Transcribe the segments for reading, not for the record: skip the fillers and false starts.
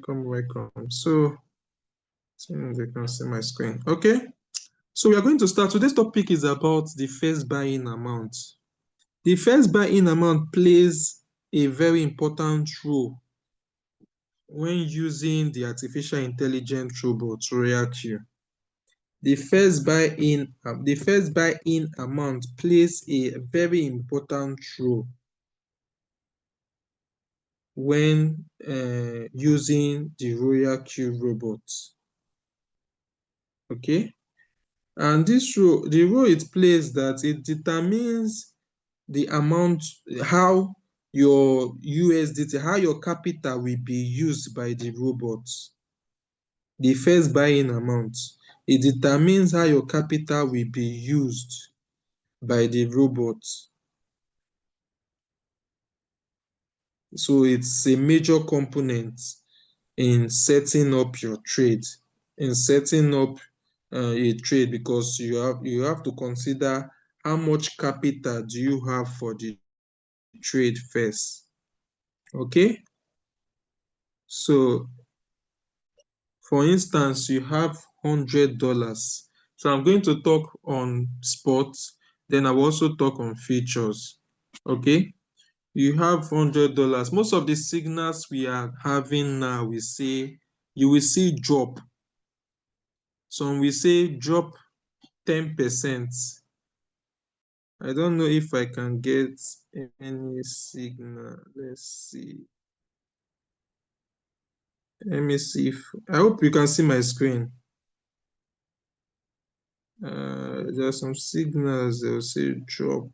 welcome. So they can see my screen. Okay. So we are going to start. Today's topic is about the first buy-in amount. The first buy-in amount plays a very important role when using the artificial intelligence robot RoyalQ. The first buy-in amount plays a very important role when using the RoyalQ robot. Okay, and the role it plays, that it determines the amount, how your USDT, how your capital will be used by the robot. The first buy-in amount, it determines how your capital will be used by the robot. So it's a major component in setting up your trade, a trade, because you have to consider how much capital do you have for the trade first. Okay, so for instance, you have $100. So I'm going to talk on spot, then I will also talk on futures. Okay, you have $100. Most of the signals we are having now, you will see drop. Some will say drop 10%. I don't know if I can get any signal. Let's see. Let me see if I hope you can see my screen. There are some signals that will say drop.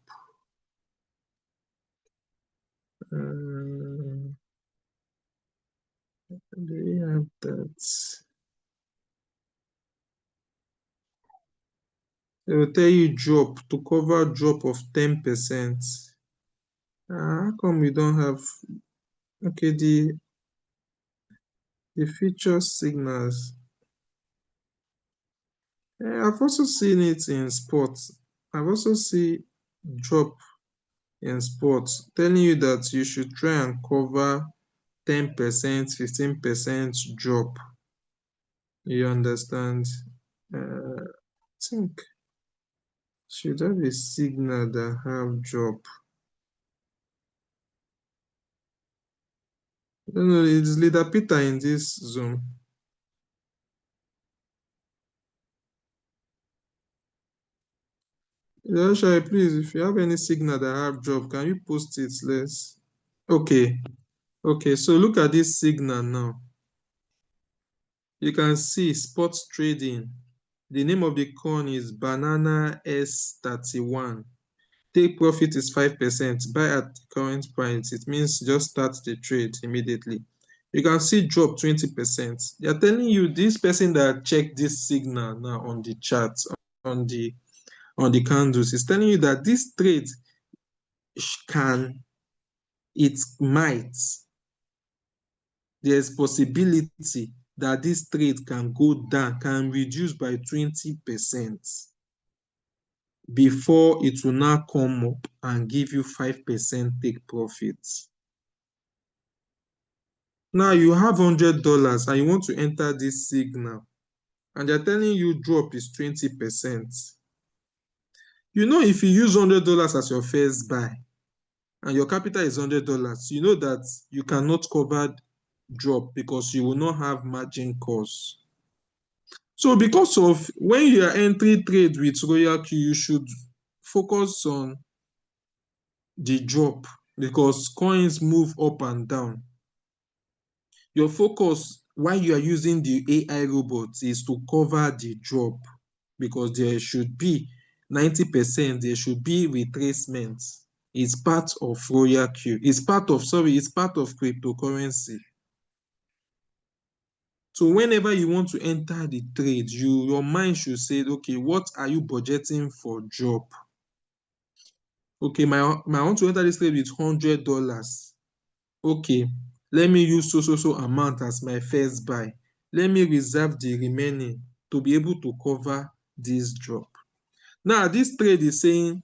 Do we have that? They will tell you drop, to cover drop of 10%. How come we don't have? Okay, the feature signals. I've also seen it in sports. I've also seen drop in sports, telling you that you should try and cover 10%, 15% drop. You understand? I think should have a signal that have drop. I don't know, it's Leader Peter in this Zoom. Joshua, please, if you have any signal that have drop, can you post it? Let's. Okay. Okay, so look at this signal now. You can see sports trading. The name of the coin is Banana S31. Take profit is 5%. Buy at the current price. It means just start the trade immediately. You can see drop 20%. They are telling you, this person that checked this signal now on the chart, on the candles, is telling you that this trade there's possibility that this trade can go down, can reduce by 20% before it will now come up and give you 5% take profits. Now you have $100 and you want to enter this signal, and they're telling you drop is 20%. You know, if you use $100 as your first buy and your capital is $100, you know that you cannot cover drop because you will not have margin calls. So because of when you are entering trade with RoyalQ, you should focus on the drop because coins move up and down. Your focus while you are using the AI robot is to cover the drop, because there should be 90%, there should be retracement. It's part of RoyalQ. It's part of cryptocurrency. So whenever you want to enter the trade, your mind should say, okay, what are you budgeting for drop? Okay, I want to enter this trade with $100. Okay, let me use so amount as my first buy. Let me reserve the remaining to be able to cover this drop. Now, this trade is saying,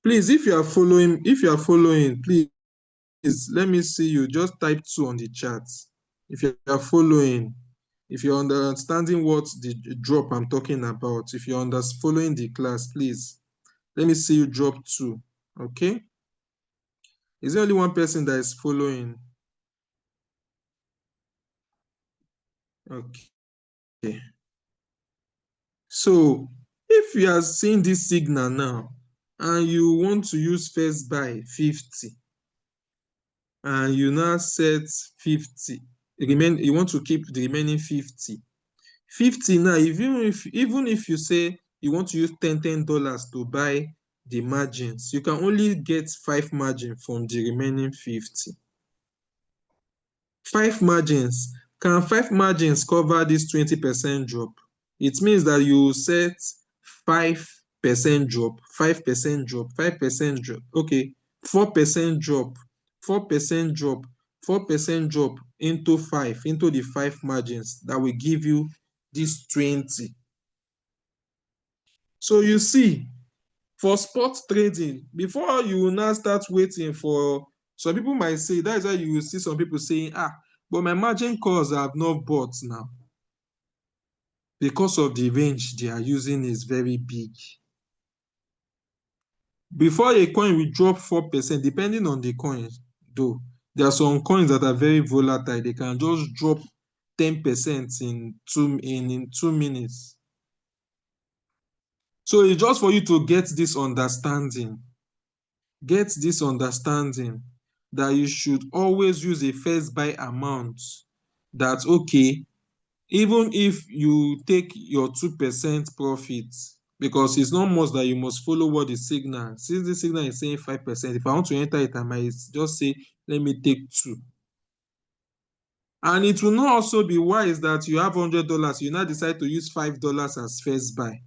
please, if you are following, please let me see you. Just type 2 on the chat. If you are following, if you're understanding what the drop I'm talking about, if you're following the class, please, let me see you drop 2. Okay? Is there only one person that is following? Okay. So if you are seeing this signal now and you want to use first buy 50 and you now set 50, you want to keep the remaining 50. 50 now, even if you say you want to use $10 to buy the margins, you can only get 5 margin from the remaining 50. 5 margins. Can 5 margins cover this 20% drop? It means that you set 5% drop, 5% drop, 5% drop. Okay, 4% drop, 4% drop, 4% drop into 5, into the 5 margins that will give you this 20. So you see, for spot trading, before you will now start waiting for, some people might say, that is why you will see some people saying, but my margin calls I have not bought now because of the range they are using is very big. Before a coin will drop 4%, depending on the coin, though, there are some coins that are very volatile. They can just drop 10% in 2 minutes. So it's just for you to get this understanding. Get this understanding that you should always use a first buy amount. That, okay, even if you take your 2% profit, because it's not must that you must follow what the signal. Since the signal is saying 5%, if I want to enter it, I might just say, let me take 2. And it will not also be wise that you have $100, you now decide to use $5 as first buy.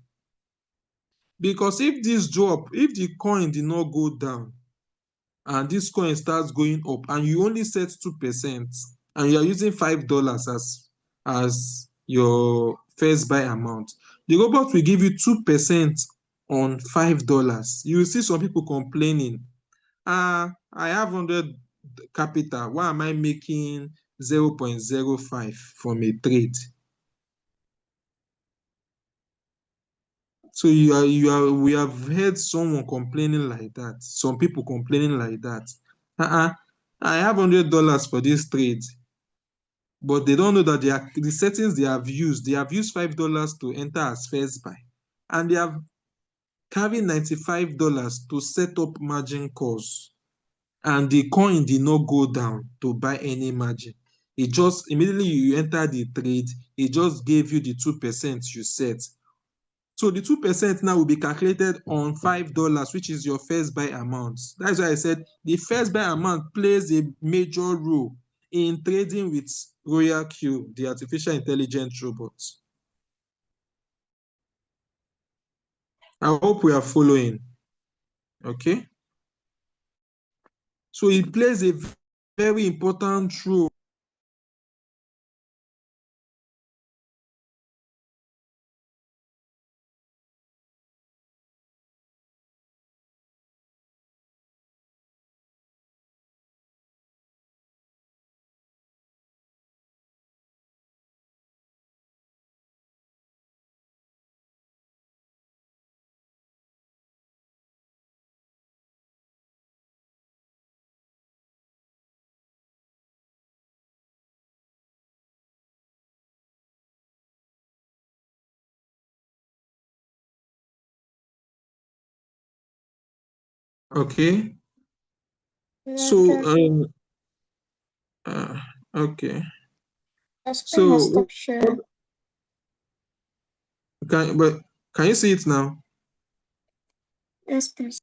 Because if this drop, if the coin did not go down, and this coin starts going up, and you only set 2%, and you are using $5 as your first buy amount, the robot will give you 2% on $5. You will see some people complaining, I have 100 capital, why am I making 0.05 from a trade? So we have heard someone complaining like that, some people complaining like that. I have $100 for this trade, but they don't know that the settings they have used $5 to enter as first buy, and they have carried $95 to set up margin calls, and the coin did not go down to buy any margin. It just immediately you enter the trade, it just gave you the 2% you set. So the 2% now will be calculated on $5, which is your first buy amount. That's why I said the first buy amount plays a major role in trading with RoyalQ, the artificial intelligence robot. I hope we are following. Okay? So it plays a very important role. Okay? So, okay. So, can you see it now? Yes, please.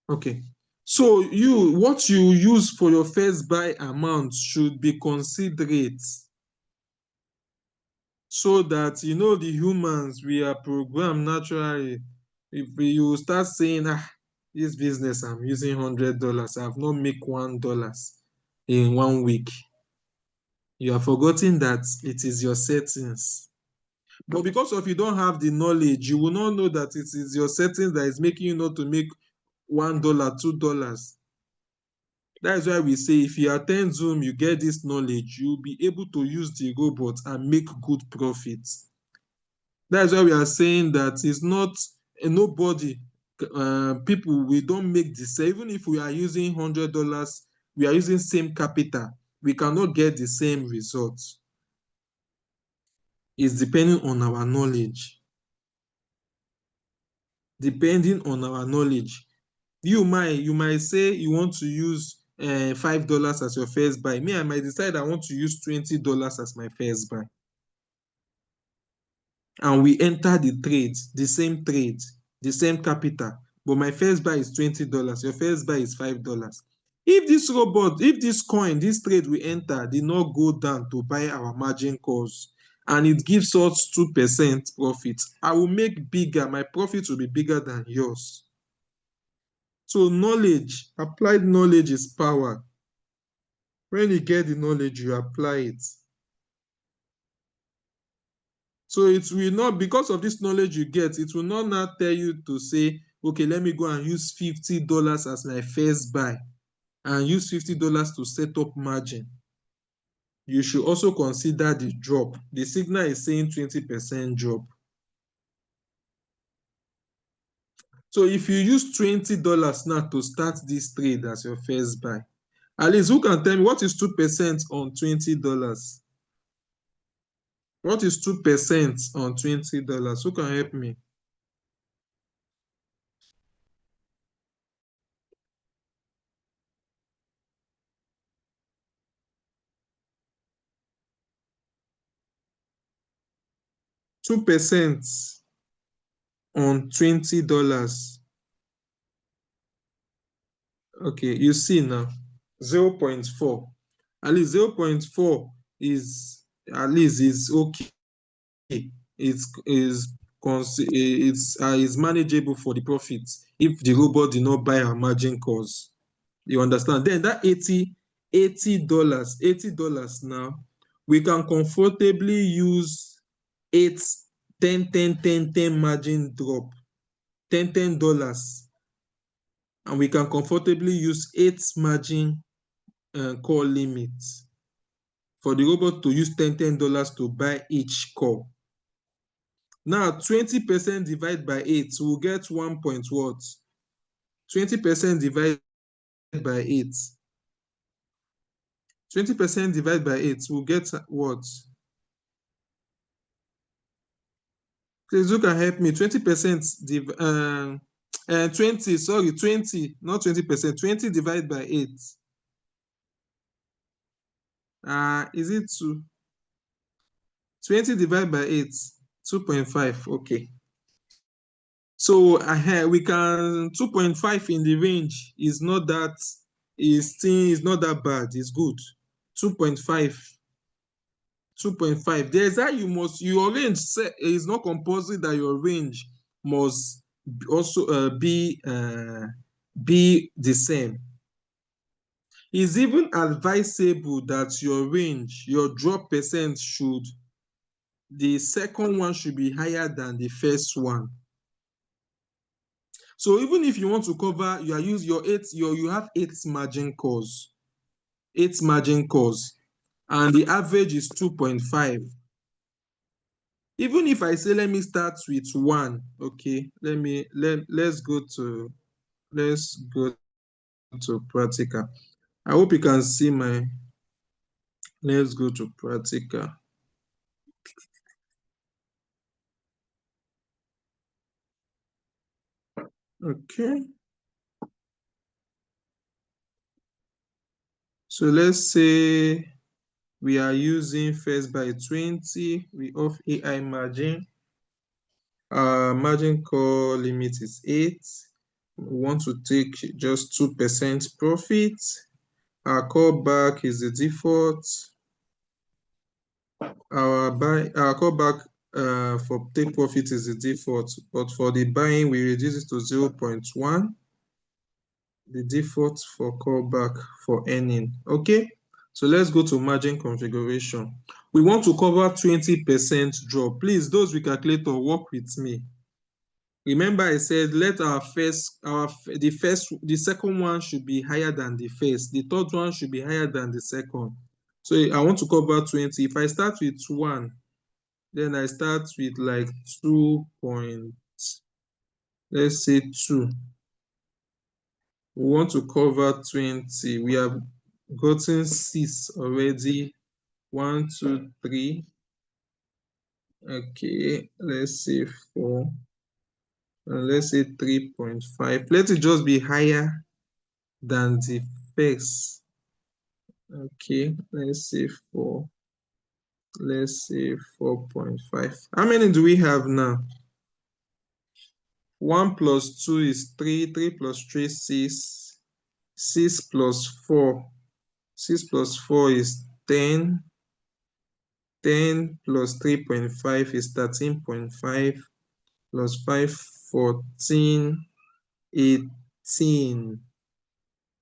Okay. So what you use for your first buy amount should be considerate, so that the humans, we are programmed naturally. If you start saying, this business I'm using $100, I have not make $1 in 1 week, you are forgetting that it is your settings. But because of you don't have the knowledge, you will not know that it is your settings that is making you not to make $1, $2. That is why we say if you attend Zoom, you get this knowledge, you'll be able to use the robot and make good profits. That's why we are saying that it's not nobody, people, we don't make the same. Even if we are using $100, we are using same capital, we cannot get the same results. It's depending on our knowledge. Depending on our knowledge. You might say you want to use $5 as your first buy. Me, I might decide I want to use $20 as my first buy. And we enter the trade, the same capital, but my first buy is $20, your first buy is $5. If this coin, this trade we enter did not go down to buy our margin calls and it gives us 2% profit, I will make bigger, my profit will be bigger than yours. So knowledge, applied knowledge is power. When you get the knowledge, you apply it. So it will not, because of this knowledge you get, it will not now tell you to say, okay, let me go and use $50 as my first buy and use $50 to set up margin. You should also consider the drop. The signal is saying 20% drop. So if you use $20 now to start this trade as your first buy, at least who can tell me what is 2% on $20? What is 2% on $20? Who can help me? 2% on $20. Okay, you see now 0.4. At least 0.4 is okay. It's manageable for the profits if the robot did not buy our margin calls. You understand? Then that $80 now, we can comfortably use 8, 10, 10, 10, 10 margin drop, $10, and we can comfortably use 8 margin call limits for the robot to use $10 to buy each call. Now 20% divided by 8, we'll get 1 point what? 20% divided by 8. 20% divided by 8, we'll get what? Please, who can help me? 20%, 20, sorry, 20, not 20%, 20 divided by 8. Is it 2? 20 divided by 8, 2.5, okay. So we can, 2.5 in the range is not that, is not that bad, it's good. 2.5. 2.5. There's how your range is not compulsory that your range must also be the same. It's even advisable that your range, your drop percent the second one should be higher than the first one. So even if you want to cover, you have 8 margin calls. 8 margin calls, and the average is 2.5. Even if I say, let me start with 1, okay, let's go to practical. I hope you can see let's go to practical. Okay. So let's say we are using first by 20, we off AI margin. Margin call limit is 8. We want to take just 2% profit. Our callback is the default. Our callback for take profit is the default, but for the buying, we reduce it to 0.1. The default for callback for earning. Okay, so let's go to margin configuration. We want to cover 20% drop. Please, those with calculator, work with me. Remember I said let the second one should be higher than the first. The third one should be higher than the second. So I want to cover 20. If I start with 1, then I start with like 2 point, let's say 2. We want to cover 20. We have gotten 6 already. 1, 2, 3. Okay, let's say 4. And let's say 3.5. Let it just be higher than the first. Okay, let's say 4. Let's say 4.5. How many do we have now? 1 plus 2 is 3. 3 plus 3 is 6. 6 plus 4. 6 plus 4 is 10. 10 plus 3.5 is 13.5. Plus 5, 14, 18.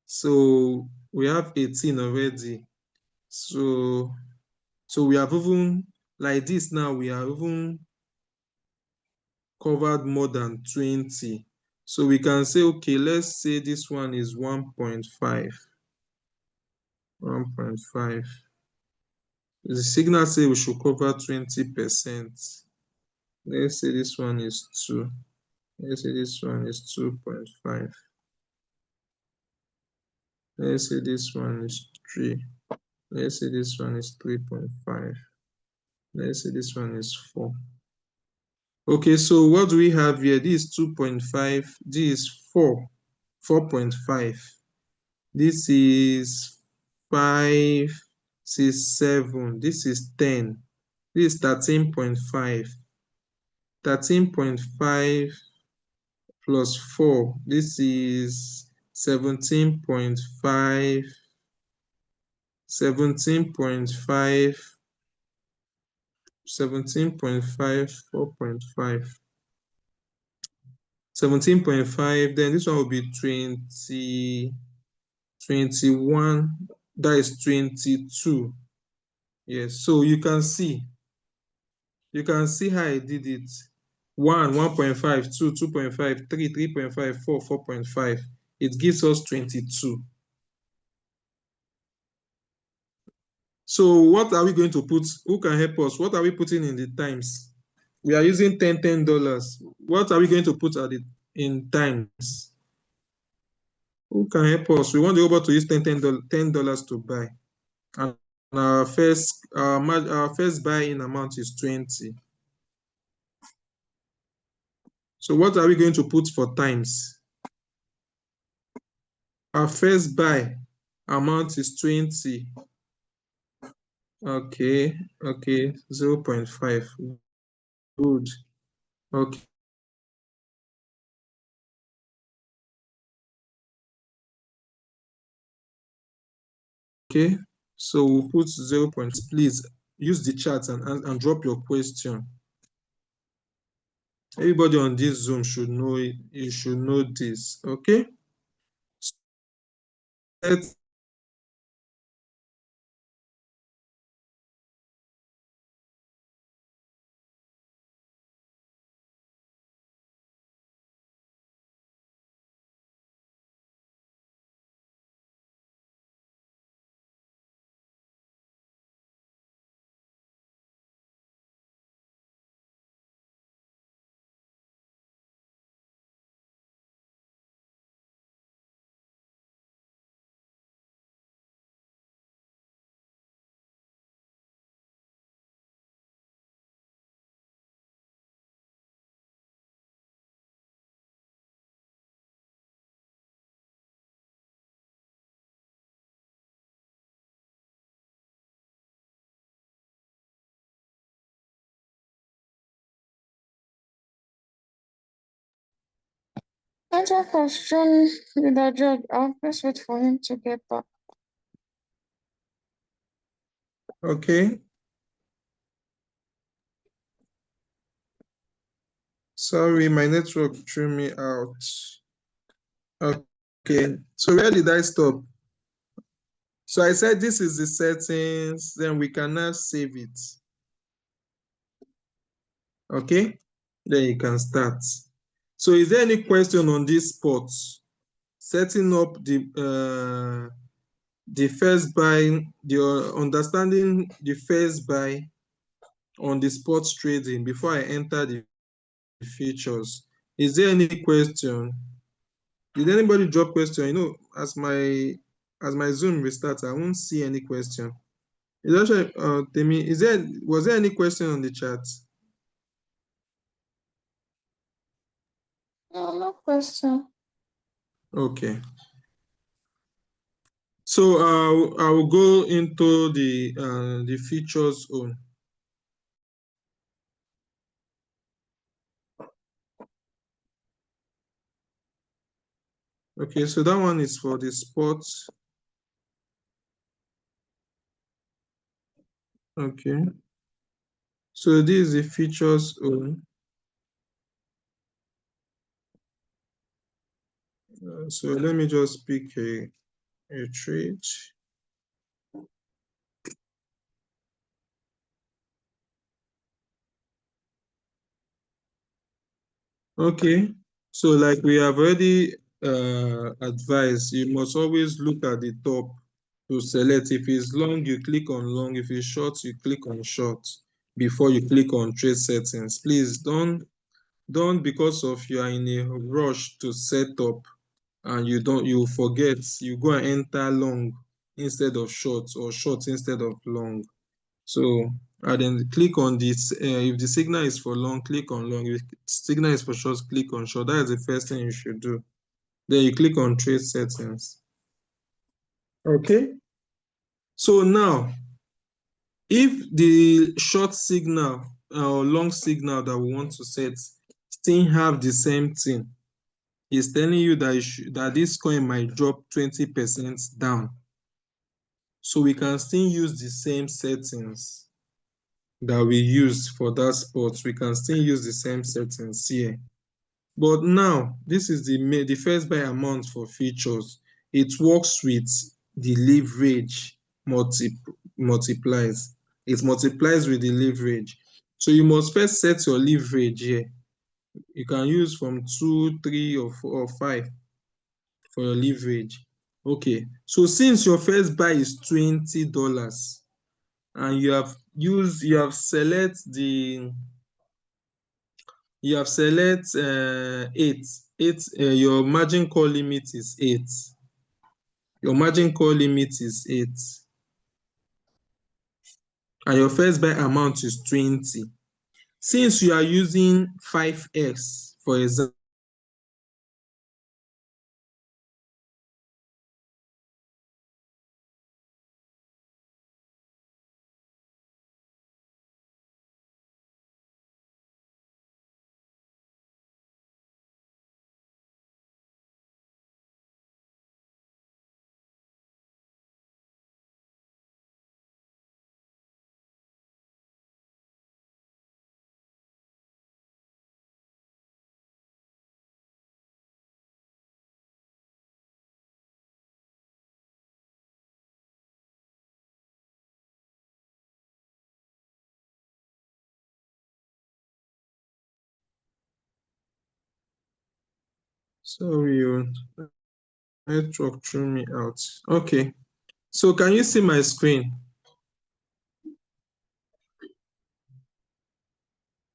So we have 18 already. So we have even, like this now, we have even covered more than 20. So we can say, okay, let's say this one is 1.5. 1.5. The signal say we should cover 20%. Let's say this one is 2. Let's say this one is 2.5. Let's say this one is 3. Let's say this one is 3.5. Let's say this one is 4. Okay, so what do we have here? This is 2.5. This is 4. 4.5. This is 5. This is 7. This is 10. This is 13.5. 13.5 plus 4. This is 17.5. 17.5. 17.5, 4.5. 17.5, then this one will be 20, 21, that is 22. Yes, so you can see how I did it. 1, 1.5, 2, 2.5, 3, 3.5, 4, 4.5. It gives us 22. So what are we going to put? Who can help us? What are we putting in the times? We are using $10. What are we going to put at it in times? Who can help us? We want the robot to use $10 to buy. And our first buy-in amount is 20. So what are we going to put for times? Our first buy amount is 20. Okay, 0.5. Good. Okay. Okay, so we'll put 0. Please use the chat and drop your question. Everybody on this Zoom should know it. You should know this. Okay. Let's Network has shown Leader George. Let's wait for him to get back. okay. Sorry, my network threw me out. Okay, so where did I stop? So I said this is the settings, then we can now save it. Okay, then you can start. So is there any question on this spot? Setting up the first buy, understanding the first buy on the spot trading before I enter the features. Is there any question? Did anybody drop question? You know, as my Zoom restarts, I won't see any question. Is actually Temi, was there any question on the chat? No, no question. Okay. So I will go into the features on. Okay, so that one is for the sports. Okay. So this is the features on. So let me just pick a trade. Okay. So like we have already advised, you must always look at the top to select. If it's long, you click on long. If it's short, you click on short before you click on trade settings. Please don't because of you are in a rush to set up and you forget, you go and enter long instead of short or short instead of long. So and then click on this. If the signal is for long, click on long. If the signal is for short, click on short. That is the first thing you should do. Then you click on trade settings. Okay. So now, if the short signal or long signal that we want to set still have the same thing, it's telling you that that this coin might drop 20% down. So we can still use the same settings that we used for that spot. We can still use the same settings here. But now, this is the first buy amount for features. It works with the leverage multiplies. It multiplies with the leverage. So you must first set your leverage here. You can use from 2, 3, or 4 or 5 for your leverage. Okay, so since your first buy is $20 and you have select 8, your margin call limit is 8. Your margin call limit is 8. And your first buy amount is 20. Since you are using 5x, for example, sorry, your network threw me out. Okay, so can you see my screen?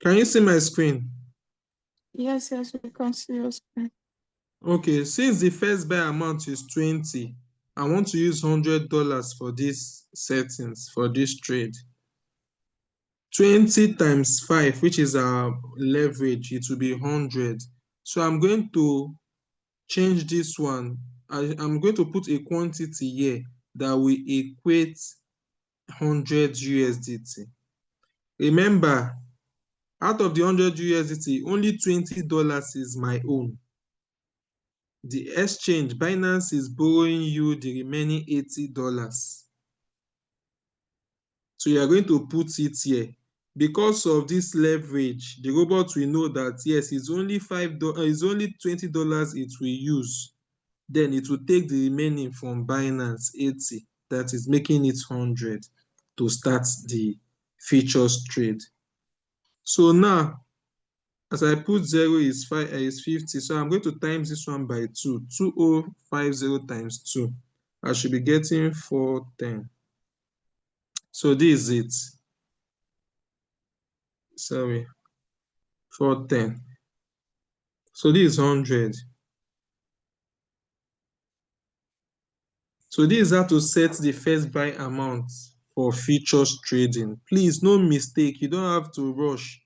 Can you see my screen? Yes, yes, we can see your screen. Okay, since the first buy amount is 20, I want to use $100 for this settings, for this trade. 20 times 5, which is our leverage, it will be 100. So I'm going to change this one. I'm going to put a quantity here that will equate 100 USDT. Remember, out of the 100 USDT, only $20 is my own. The exchange, Binance, is borrowing you the remaining $80. So you are going to put it here. Because of this leverage, the robot will know that yes, it's only it's only $20 it will use. Then it will take the remaining from Binance 80, that is making it 100 to start the futures trade. So now As I put 0 is 50, so I'm going to times this one by 2. 2050 times 2. I should be getting 410. So this is it. Sorry, 410. So this is 100. So this is how to set the first buy amount for futures trading. Please, no mistake. You don't have to rush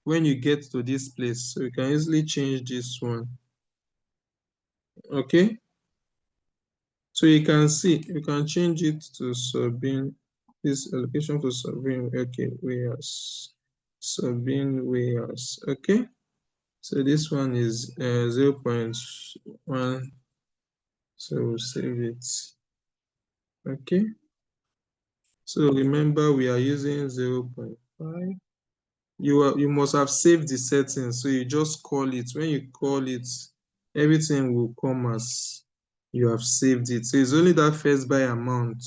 when you get to this place. So you can easily change this one. Okay? So you can see, you can change it to Sabine. This allocation for Sabine. Okay, warehouse. Sabine warehouse. Okay? So this one is 0.1. So we'll save it. Okay? So remember we are using 0.5. You must have saved the settings, so you just call it. When you call it, everything will come as you have saved it. So it's only that first buy amount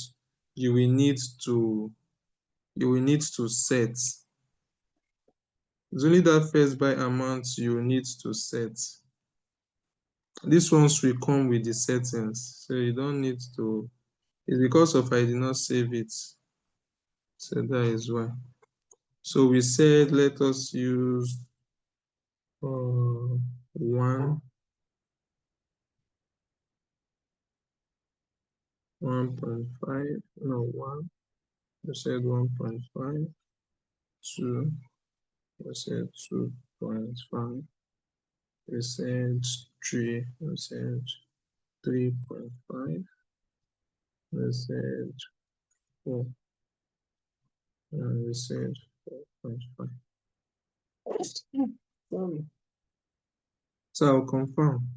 you will need to set. It's only that first buy amount you will need to set. These ones will come with the settings, so you don't need to. It's because of I did not save it, so that is why. So we said let us use 1 1.5, no, 1, we said 1.5, 2, we said 2.5, we said 3, we said 3.5, we said 4, and we said 4.5. Sorry. So I'll confirm.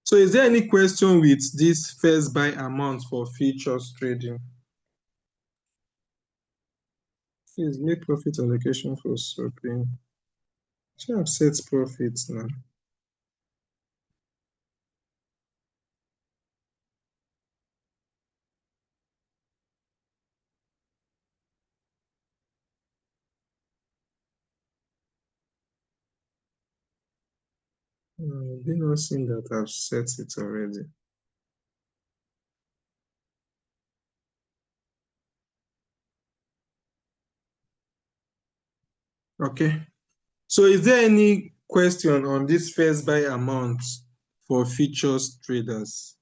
So is there any question with this first buy amount for futures trading? Please make profit allocation for shopping. Should have set profits now. Did not see that I've set it already. Okay. So is there any question on this first buy amount for futures traders?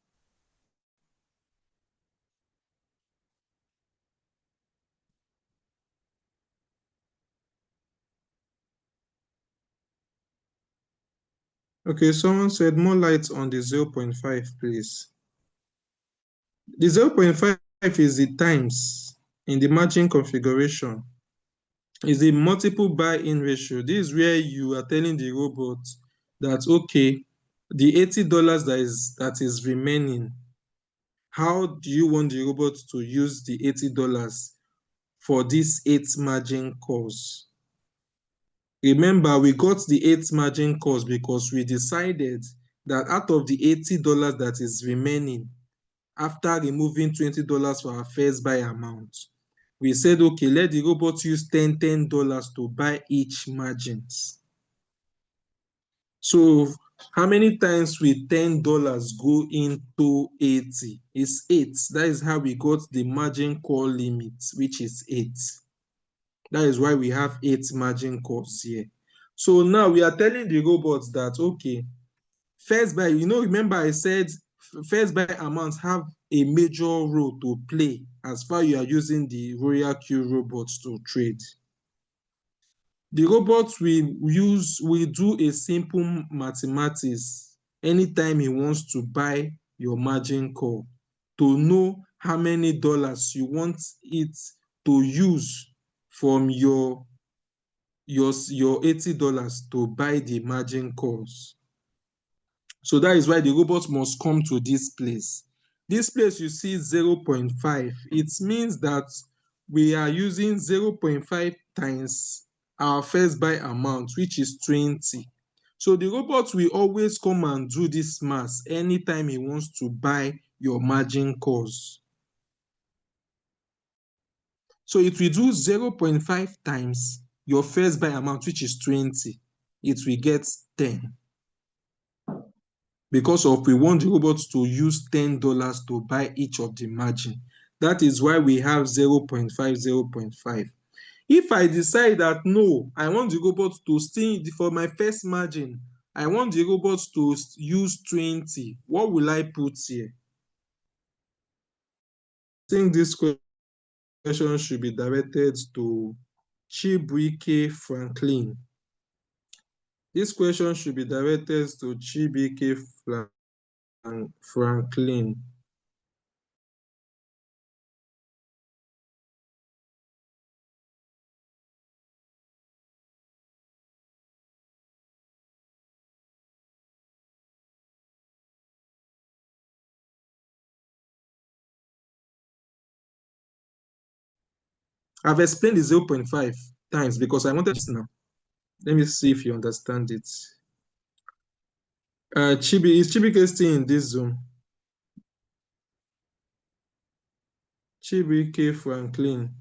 Okay, someone said more light on the 0.5, please. The 0.5 is the times in the margin configuration. Is a multiple buy-in ratio. This is where you are telling the robot that, okay, the $80 that is remaining, how do you want the robot to use the $80 for these 8 margin calls? Remember, we got the 8 margin calls because we decided that out of the $80 that is remaining, after removing $20 for our first buy amount, we said, okay, let the robot use $10 to buy each margins. So how many times will $10 go into 80? It's 8. That is how we got the margin call limit, which is 8. That is why we have 8 margin calls here. So now we are telling the robots that, okay, first buy, remember I said first buy amounts have a major role to play as far as you are using the RoyalQ robots to trade. The robots will do a simple mathematics anytime he wants to buy your margin call to know how many dollars you want it to use from your $80 to buy the margin calls. So that is why the robot must come to this place. This place you see 0.5. It means that we are using 0.5 times our first buy amount, which is 20. So the robot will always come and do this math anytime he wants to buy your margin calls. So it will do 0.5 times your first buy amount, which is 20. it will get 10 because of we want the robot to use $10 to buy each of the margin. That is why we have 0.5, 0.5. If I decide that no, I want the robot to still, for my first margin, I want the robot to use 20, what will I put here? I think this question should be directed to Chibuike Franklin. This question should be directed to Chibuike Franklin. I've explained the 0.5 times because I wanted to now. Let me see if you understand it. Is Chibuike still in this Zoom? Chibuike Franklin.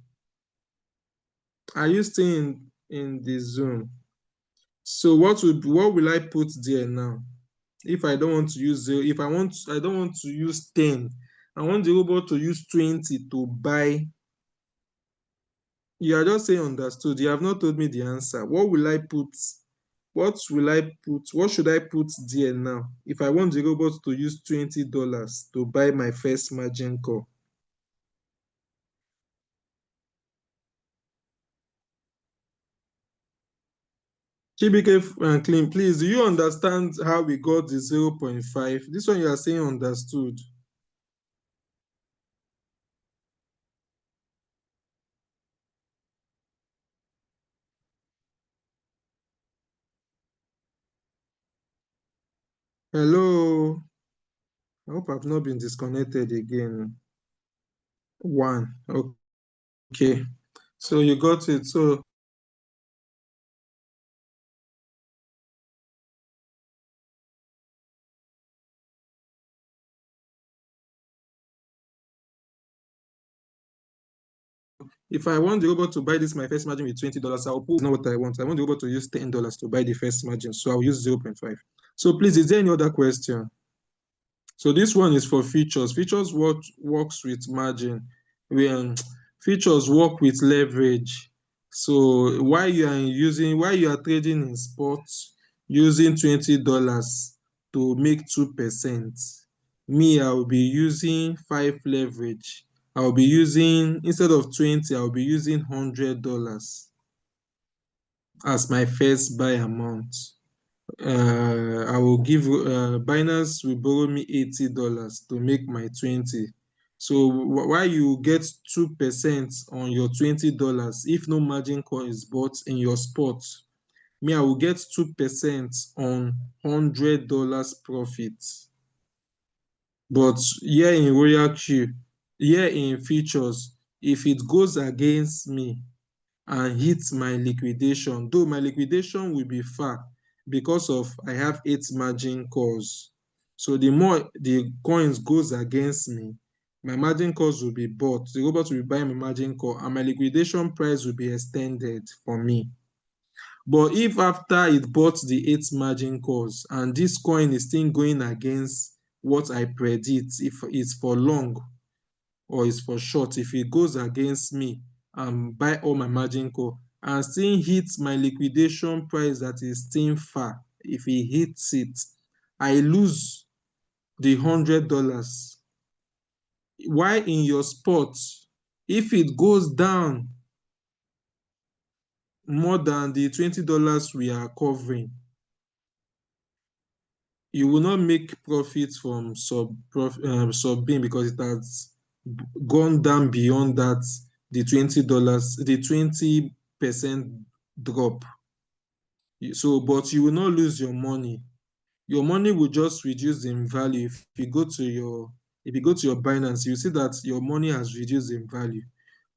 Are you still in the Zoom? So what will I put there now? If I don't want to use 0, if I don't want to use 10, I want the robot to use 20 to buy. You are just saying understood. You have not told me the answer. What will I put? What should I put there now? If I want the robot to use $20 to buy my first margin call. Chibike Franklin, please, do you understand how we got the 0.5? This one you are saying understood. Hello. I hope I've not been disconnected again. 1. Okay. So you got it. So if I want the robot to buy this my first margin with $20, I'll put not what I want. I want the robot to use $10 to buy the first margin. So I'll use 0.5. So please, is there any other question? So this one is for features. Features works with margin. Features work with leverage. So why you are trading in sports using $20 to make 2%? Me, I will be using 5 leverage. I will be using, instead of 20, I will be using $100 as my first buy amount. I will give Binance will borrow me $80 to make my 20. So why you get 2% on your $20 if no margin call is bought in your spot? Me, I will get 2% on $100 profit. But here in RoyalQ, here in features, if it goes against me and hits my liquidation, though my liquidation will be far because of I have 8 margin calls. So the more the coins goes against me, my margin calls will be bought. The robot will be buying my margin call and my liquidation price will be extended for me. But if after it bought the 8 margin calls and this coin is still going against what I predict, if it's for long or it's for short, if it goes against me and buy all my margin call and still hits my liquidation price that is still far, if it hits it, I lose the $100. Why in your spot, if it goes down more than the $20 we are covering, you will not make profit from sub-bin because it has gone down beyond that, the $20, the 20% drop. So, but you will not lose your money. Your money will just reduce in value. If you go to your Binance, you see that your money has reduced in value.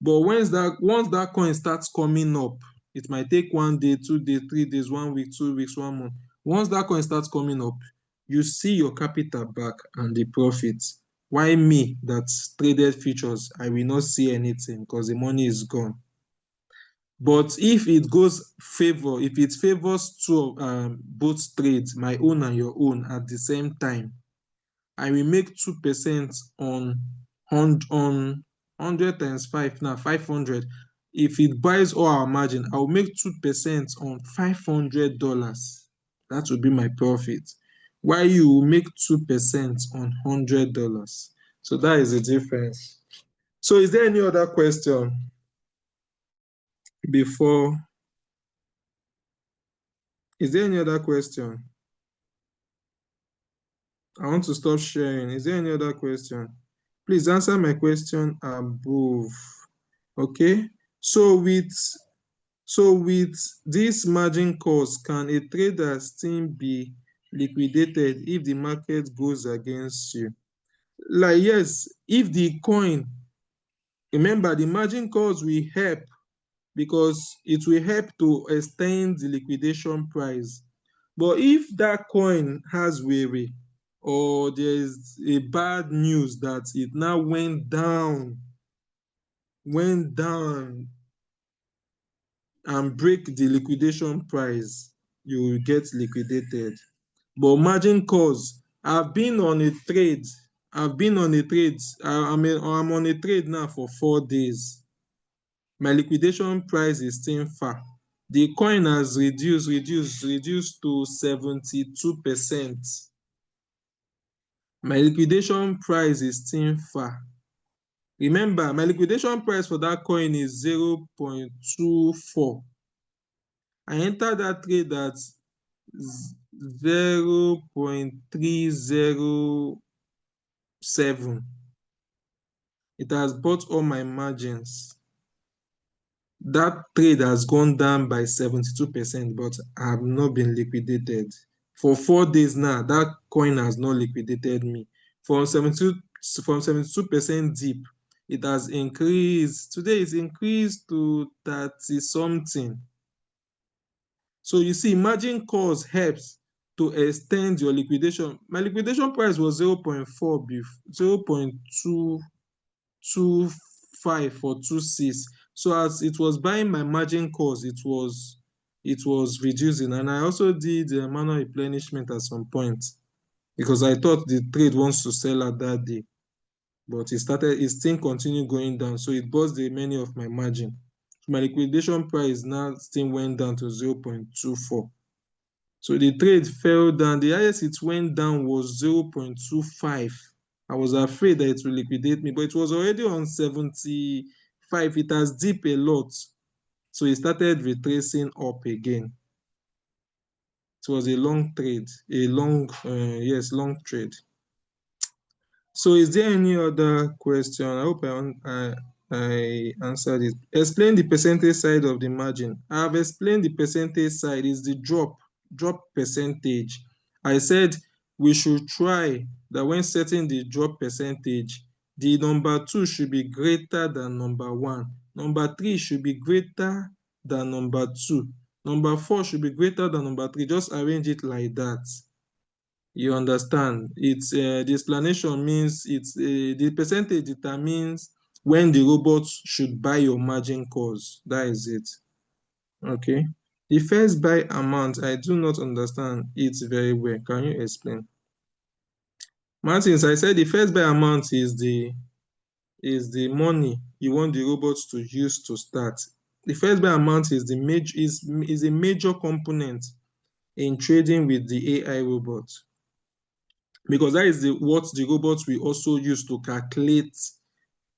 But once that coin starts coming up, it might take 1 day, 2 days, 3 days, 1 week, 2 weeks, 1 month. Once that coin starts coming up, you see your capital back and the profits. Why me that traded futures, I will not see anything because the money is gone. But if it favors both trades, my own and your own at the same time, I will make 2% on 100 times 5 now, 500. If it buys all our margin, I will make 2% on $500. That will be my profit. While you will make 2% on $100. So that is the difference. So is there any other question before? Is there any other question? I want to stop sharing. Is there any other question? Please answer my question above. Okay. So with this margin calls, can a trader still be liquidated if the market goes against you? Like, yes, if the coin, remember the margin calls will help because it will help to extend the liquidation price. But if that coin has weary, or there is a bad news that it now went down and break the liquidation price, you will get liquidated. But margin calls, I've been on a trade. I'm on a trade now for 4 days. My liquidation price is still far. The coin has reduced to 72%. My liquidation price is still far. Remember, my liquidation price for that coin is 0.24. I entered that trade at 0.307. It has bought all my margins. That trade has gone down by 72%, but I have not been liquidated. For 4 days now, that coin has not liquidated me. From 72% dip, it has increased. Today it's increased to 30 something. So you see, margin calls helps to extend your liquidation. My liquidation price was 0.4 0.225 or 26. So as it was buying my margin calls, it was reducing. And I also did a manual replenishment at some point because I thought the trade wants to sell at that day. But it still continued going down. So it bought the many of my margin. So my liquidation price now still went down to 0.24. So the trade fell down. The highest it went down was 0.25. I was afraid that it will liquidate me, but it was already on 75. It has dipped a lot. So it started retracing up again. It was a long trade, long trade. So is there any other question? I hope I answered it. Explain the percentage side of the margin. I have explained the percentage side is the drop percentage. I said we should try that when setting the drop percentage, the number 2 should be greater than number 1. Number 3 should be greater than number 2. Number 4 should be greater than number 3. Just arrange it like that. You understand? It's the explanation means the percentage determines when the robot should buy your margin calls. That is it. Okay. The first buy amount, I do not understand it very well. Can you explain? Martins, I said the first buy amount is the money you want the robots to use to start. The first buy amount is a major component in trading with the AI robot, because that is what the robots will also use to calculate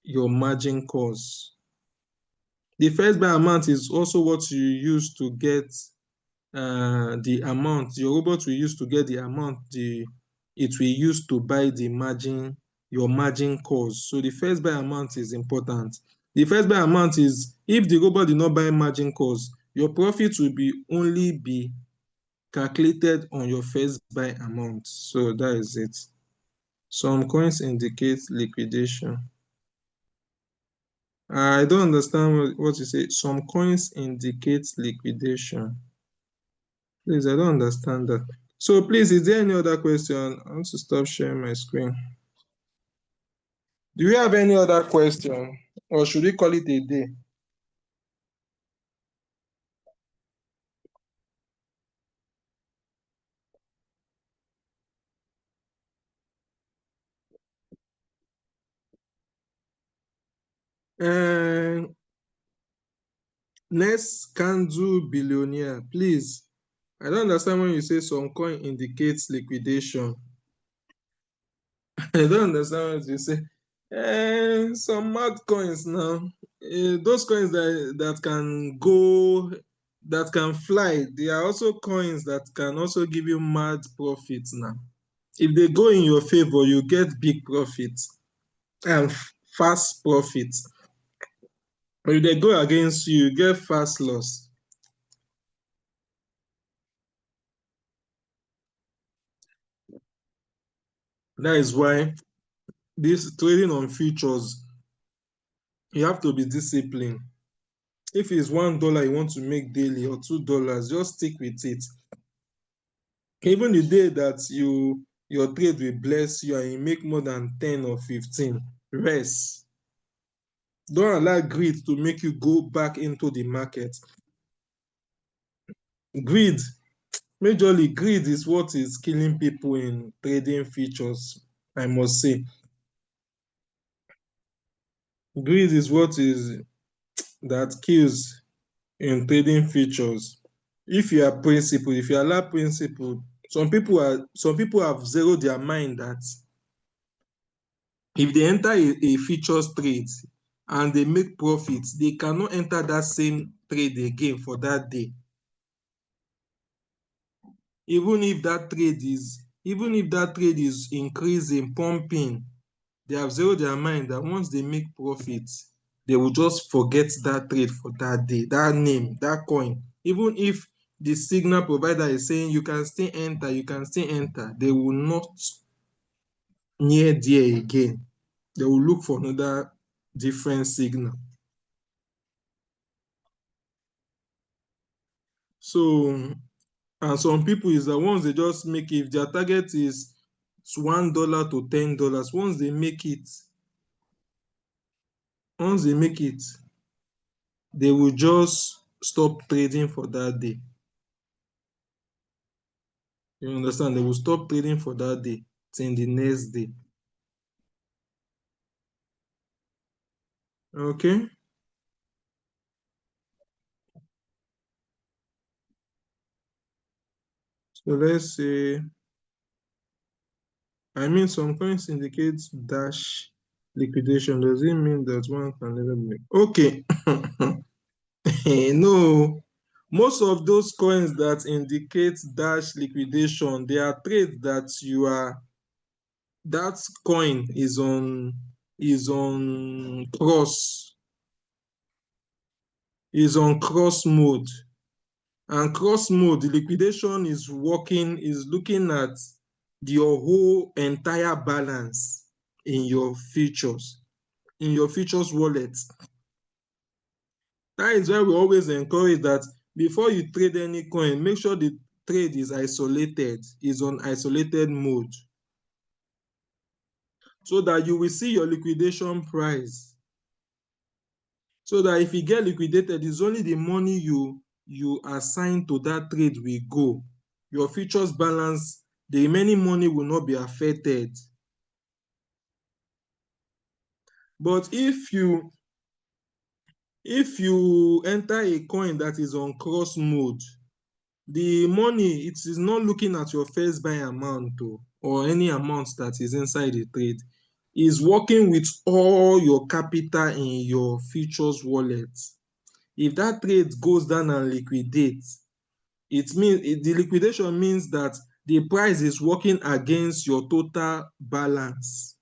your margin calls. The first buy amount is also what you use to get the amount. Your robot will use to get the amount it will use to buy your margin calls. So the first buy amount is important. The first buy amount is, if the robot did not buy margin calls, your profit will only be calculated on your first buy amount. So that is it. Some coins indicate liquidation. I don't understand what you say. Some coins indicate liquidation. Please, I don't understand that. So please, is there any other question? I want to stop sharing my screen. Do you have any other question, or should we call it a day? Uh, Next candle billionaire, please. I don't understand when you say some coin indicates liquidation. I don't understand what you say. Some mad coins now. Those coins that can go, that can fly, they are also coins that can also give you mad profits now. If they go in your favor, you get big profits and fast profits. But if they go against you, you get fast loss. That is why this trading on futures, you have to be disciplined. If it's $1 you want to make daily or $2, just stick with it. Even the day that your trade will bless you and you make more than 10 or 15, rest. Don't allow greed to make you go back into the market. Greed, majorly greed is what is killing people in trading futures, I must say. Greed is what is that kills in trading futures. If you are principled, if you allow principle, some people have zeroed their mind that if they enter a futures trade and they make profits, they cannot enter that same trade again for that day. Even if that trade is increasing, pumping, they have zeroed their mind that once they make profits, they will just forget that trade for that day, that name, that coin. Even if the signal provider is saying you can still enter, they will not near there again. They will look for another different signal. So, and some people is that once they just make it, if their target is $1 to $10, once they make it, they will just stop trading for that day. You understand? They will stop trading for that day till the next day. Okay? So let's say, some coins indicate dash liquidation. Does it mean that one can never make? Okay. No. Most of those coins that indicate dash liquidation, they are trades that coin is on cross mode. And cross mode, the liquidation is looking at your whole entire balance in your futures wallet. That is why we always encourage that before you trade any coin, make sure the trade is on isolated mode, so that you will see your liquidation price. So that if you get liquidated, it's only the money you assign to that trade will go. Your futures balance, the remaining money will not be affected. But if you enter a coin that is on cross mode, the money, it is not looking at your first buy amount or any amount that is inside the trade. Is working with all your capital in your futures wallet. If that trade goes down and liquidates, the liquidation means that the price is working against your total balance.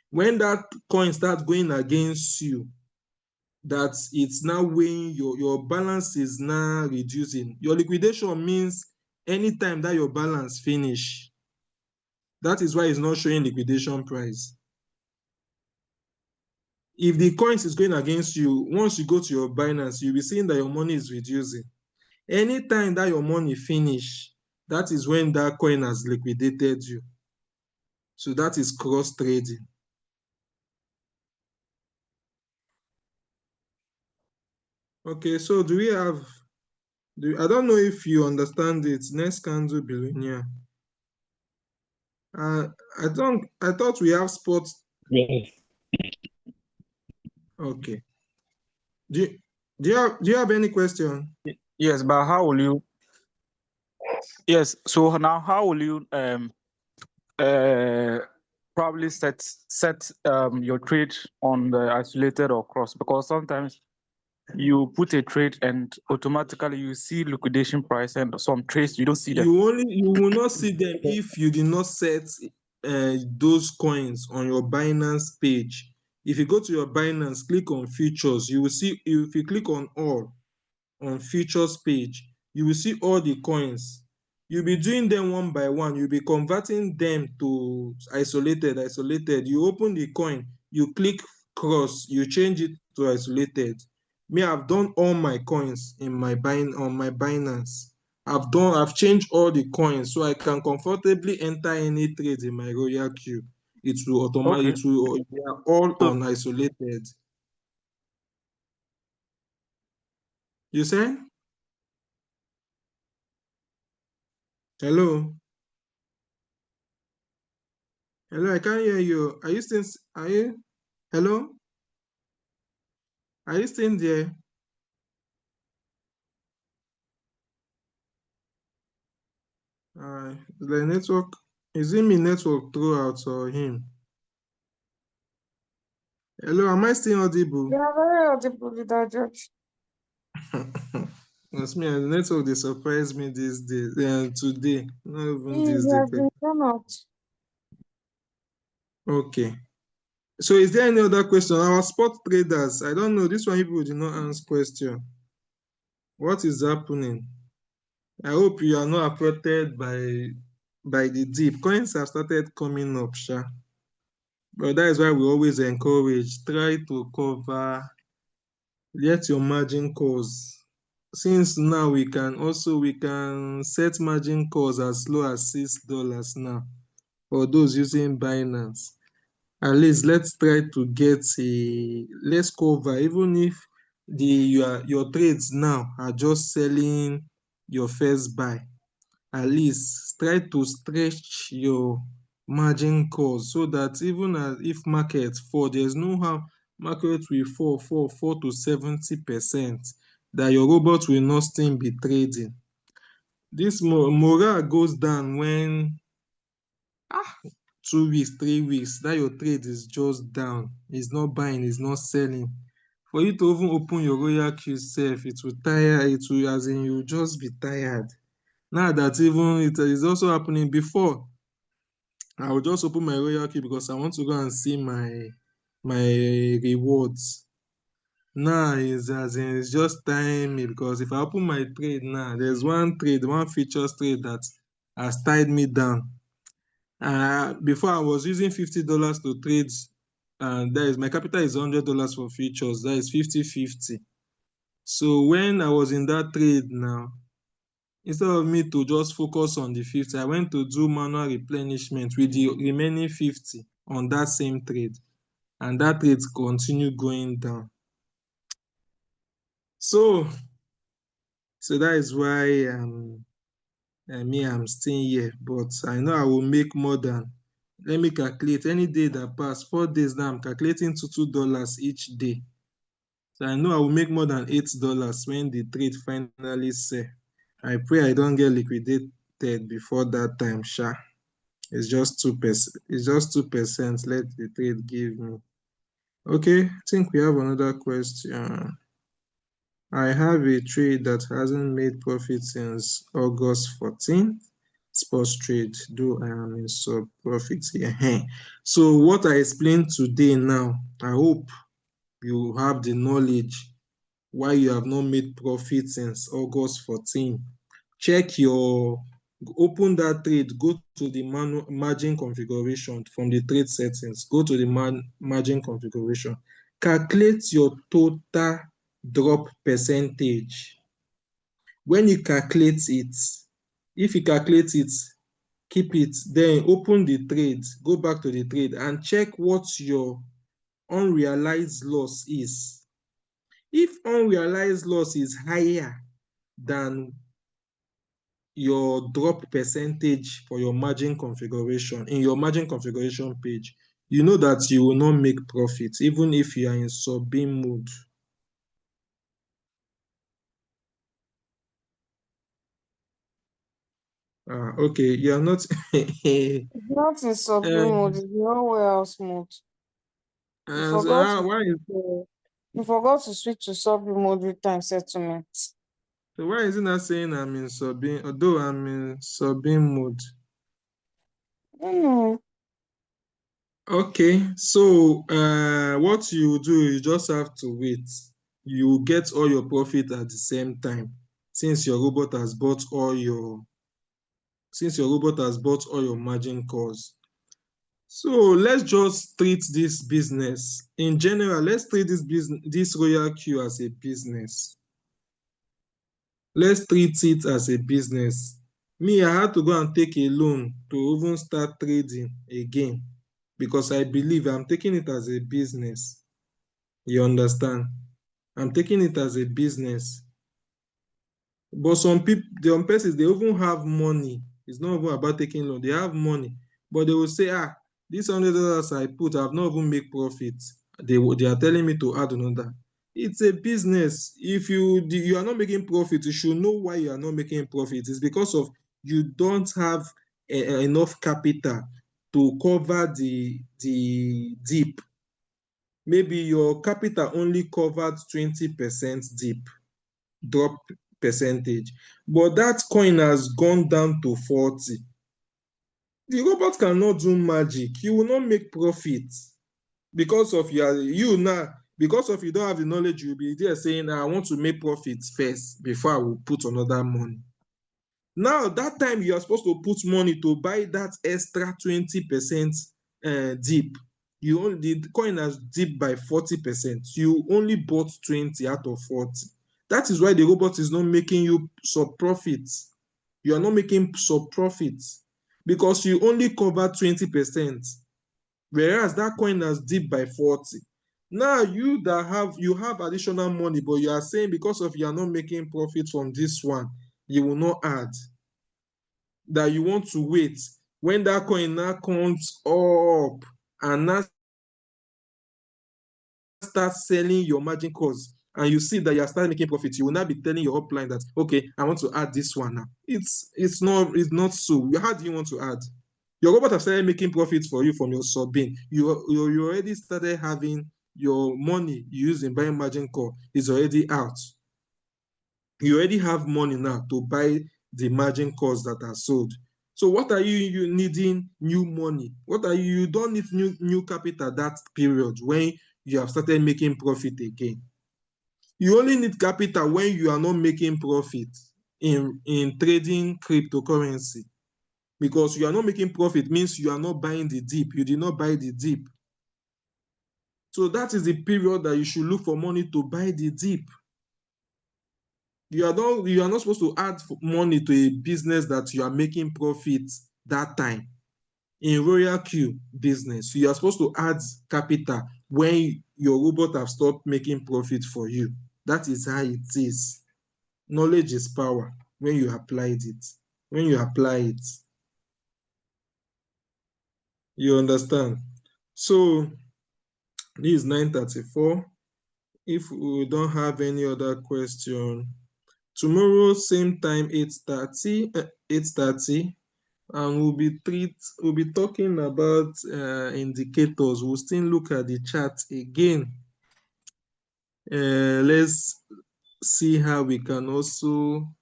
When that coin starts going against you, that it's now weighing your balance is now reducing. Your liquidation means anytime that your balance finish, that is why it's not showing liquidation price. If the coins is going against you, once you go to your Binance, you'll be seeing that your money is reducing. Anytime that your money finish, that is when that coin has liquidated you. So that is cross trading. Okay, so I don't know if you understand it. Next candle billionaire. I thought we have spot. Yes. Okay. Do you have any question? Yes, but how will you? Yes. So now, how will you uh probably set your trade on the isolated or cross? Because sometimes you put a trade and automatically you see liquidation price, and some trades you don't see them. You will not see them if you did not set those coins on your Binance page. If you go to your Binance, click on futures, you will see. If you click on all on futures page, you will see all the coins. You'll be doing them one by one. You'll be converting them to isolated. You open the coin, you click cross, you change it to isolated. Me, I've done all my coins in my on my Binance. I've changed all the coins so I can comfortably enter any trade in my RoyalQ. Okay. They are all So on isolated. You say? Hello? Hello, I can't hear you. Are you, hello? Are you still there? The network, is it me network throughout or him? Hello, am I still audible? You are very audible, Leader George. It's me, the network, they surprise me these days, today, not even He this day. has been thrown out. Okay. So is there any other question? Our spot traders, I don't know, this one people did not ask question. What is happening? I hope you are not affected by the dip. Coins have started coming up, sha. But that is why we always encourage, try to cover, let your margin calls. Since now we can set margin calls as low as $6 now for those using Binance. At least let's try to get let's cover, even if your trades now are just selling your first buy. At least try to stretch your margin calls so that even if market fall, there's no how market will fall to 70%, that your robot will not still be trading. This morale goes down when 2 weeks, 3 weeks, that your trade is just down. It's not buying, it's not selling. For you to even open your RoyalQ self, it will tire, it will, as in, you just be tired. Now that even it is also happening before, I will just open my RoyalQ because I want to go and see my rewards. Now is as in it's just time me, because if I open my trade now, there's one features trade that has tied me down. Before I was using $50 to trade, and that is my capital is $100 for futures. That is 50-50. So when I was in that trade now, instead of me to just focus on the 50, I went to do manual replenishment with the remaining 50 on that same trade, and that trade continued going down. So, that is why I'm still here, but I know I will make more than. Let me calculate any day that pass. 4 days now, I'm calculating to $2 each day. So I know I will make more than $8 when the trade finally sell. I pray I don't get liquidated before that time, sha. It's just 2%. It's just 2%. Let the trade give me. Okay, I think we have another question. I have a trade that hasn't made profit since August 14th. Sports trade, though I am in sub profit here. So what I explained today now, I hope you have the knowledge why you have not made profit since August 14. Check open that trade, go to the margin configuration from the trade settings, go to the margin configuration, calculate your total drop percentage. When you calculate it, if you calculate it, keep it, then open the trade, go back to the trade and check what your unrealized loss is. If unrealized loss is higher than your drop percentage for your margin configuration in your margin configuration page, you know that you will not make profit even if you are in sub-bin mode. Okay, you are not. It's not in sublim mode, it's not warehouse mode. You forgot to Why is you forgot to switch to sublim mode with time settlement. so why is it not saying I'm in sub-bin, although I'm in sub-bin mode? I don't know. Okay, so what you do, you just have to wait. You get all your profit at the same time, since your robot has bought all your margin calls. So let's just treat this business in general. Let's treat this RoyalQ as a business. Let's treat it as a business. Me, I had to go and take a loan to even start trading again because I believe I'm taking it as a business. You understand? I'm taking it as a business. But some persons, they even have money. It's not even about taking loan. They have money, but they will say, this $100 I put, I've not even make profit. They are telling me to add another. It's a business. If you are not making profit, you should know why you are not making profit. It's because of you don't have enough capital to cover the dip. Maybe your capital only covered 20% dip drop percentage, but that coin has gone down to 40. The robot cannot do magic. You will not make profit because of you now. Because of you don't have the knowledge, you'll be there saying, I want to make profit first before I will put another money. Now, that time you are supposed to put money to buy that extra 20% dip. The coin has dipped by 40%. You only bought 20 out of 40. That is why the robot is not making you sub profits. You are not making sub profits because you only cover 20%, whereas that coin has dipped by 40. Now you have additional money, but you are saying because of you are not making profit from this one, you will not add. That you want to wait when that coin now comes up and now start selling your margin calls and you see that you are starting making profit, you will now be telling your upline that, okay, I want to add this one now. It's not so. How do you want to add? Your robot has started making profits for you from your sub-bin. You already started having your money you use in buying margin call is already out. You already have money now to buy the margin calls that are sold. So what are you needing new money? You don't need new capital that period when you have started making profit again. You only need capital when you are not making profit in trading cryptocurrency, because you are not making profit means you are not buying the dip. You did not buy the dip. So that is the period that you should look for money to buy the dip. You are not supposed to add money to a business that you are making profit that time. In RoyalQ business, you are supposed to add capital when your robot have stopped making profit for you. That is how it is. Knowledge is power when you applied it. When you apply it. You understand? So this is 9:34. If we don't have any other question, tomorrow same time 8:30, and we'll be talking about indicators. We'll still look at the chart again. Let's see how we can also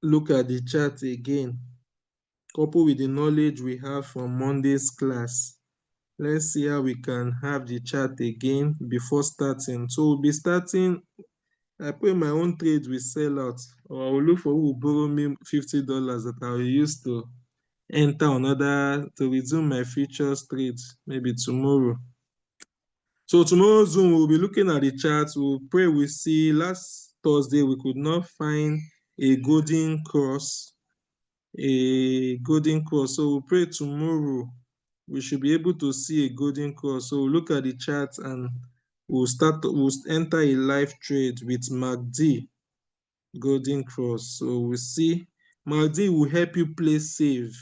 look at the chart again, coupled with the knowledge we have from Monday's class. Let's see how we can have the chart again before starting. So we'll be starting. I put my own trades will sell out, or I will look for who will borrow me $50 that I will use to resume my futures trades maybe tomorrow. So tomorrow Zoom, we'll be looking at the charts. We'll pray we see. Last Thursday, we could not find a golden cross. So we'll pray tomorrow we should be able to see a golden cross. So we'll look at the chart and we'll enter a live trade with MACD golden cross. So we'll see. MACD will help you play safe.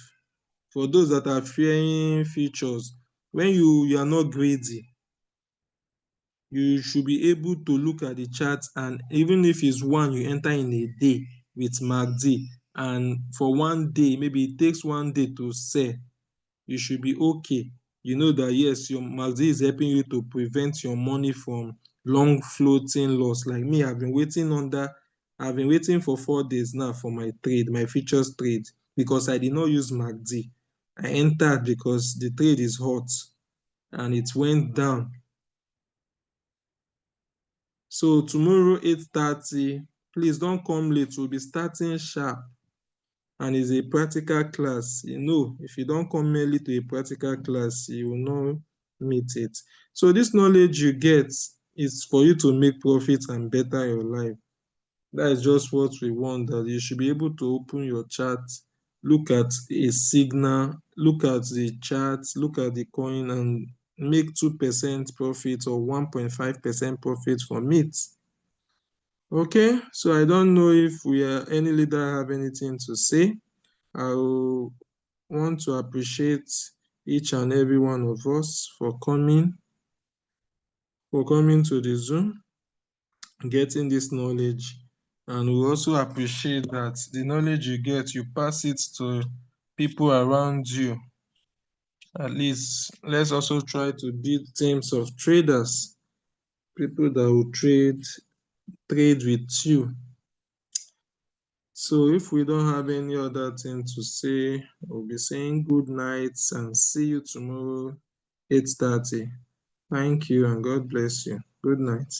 For those that are fearing futures, when you are not greedy, you should be able to look at the chart, and even if it's one you enter in a day with MACD, and for one day, maybe it takes one day to sell, you should be okay. You know that yes, your MACD is helping you to prevent your money from long floating loss. Like me, I've been waiting for 4 days now for my trade, my futures trade, because I did not use MACD. I entered because the trade is hot and it went down. So tomorrow 8:30, please don't come late. We'll be starting sharp, and it's a practical class. If you don't come early to a practical class, you will not meet it. So this knowledge you get is for you to make profit and better your life. That is just what we want, that you should be able to open your chart, look at a signal, look at the chart, look at the coin, and make 2% profit or 1.5% profit from it. Okay, so I don't know if any leader have anything to say. I want to appreciate each and every one of us for coming to the Zoom, getting this knowledge. And we also appreciate that the knowledge you get, you pass it to people around you. At least let's also try to build teams of traders, people that will trade with you. So if we don't have any other thing to say, we'll be saying good night and see you tomorrow 8:30. Thank you and God bless you. Good night.